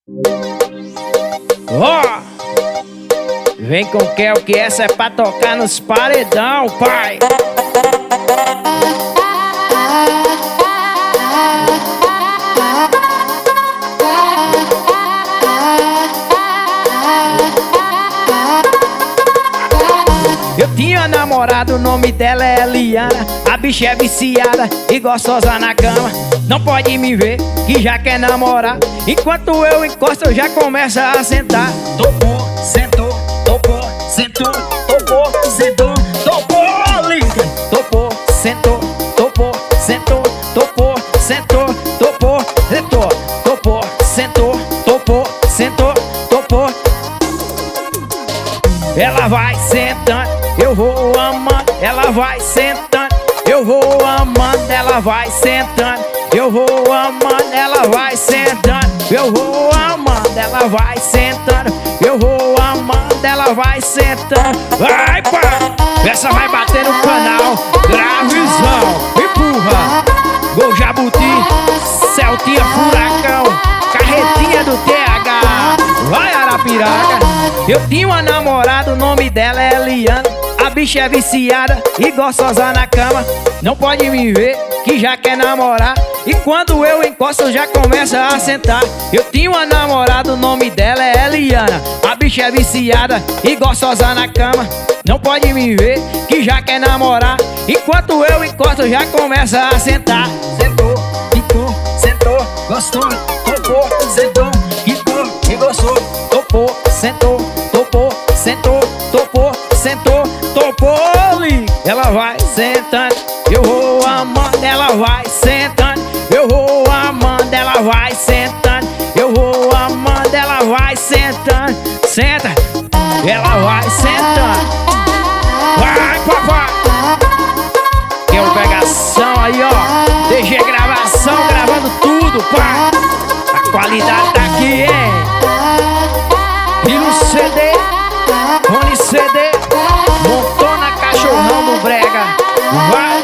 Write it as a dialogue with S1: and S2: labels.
S1: Ó, vem com Kel que essa é pra tocar nos paredão, pai. Eu tinha namorado, o nome dela é Eliana. A bicha é viciada e gostosa na cama. Não pode me ver que já quer namorar. Enquanto eu encosto, eu já começa a sentar. Topou, sentou, topou, sentou, topou, sentou, topou, liga. Topou, sentou, topou, sentou, topou, sentou, topou, sentou, topou, sentou, topou, sentou, topou. Ela vai sentando, eu vou amando. Ela vai sentando, eu vou amando. Ela vai sentando, eu vou amando. Ela vai sentando, eu vou amando. Ela vai sentando, eu vou amando. Ela vai sentando. Vai, pá! Essa vai bater no canal. Gravizão, empurra. Gol Jabuti, Celtinha Furacão, Carretinha do TH. Vai, Arapiraca. Eu tinha uma namorada, o nome dela é Eliana. A bicha é viciada e gostosa na cama. Não pode me ver que já quer namorar. E quando eu encosto já começa a sentar. Eu tinha uma namorada, o nome dela é Eliana. A bicha é viciada e gostosa na cama. Não pode me ver que já quer namorar. Enquanto eu encosto já começa a sentar. Sentou, ficou, sentou, gostou, topou, sentou, ficou e gostou. Topou, sentou, topou, sentou, topou, sentou, topou. Ela vai sentando, eu vou amando. Ela vai sentando, eu vou amando. Ela vai sentando, eu vou amando. Ela vai sentando, senta. Ela vai sentando. Vai, papai. Tem uma pegação aí, ó. DG Gravação, gravando tudo, pai. A qualidade tá aqui, hein? E no CD, Rony CD, montou na cachorrão do brega. Vai.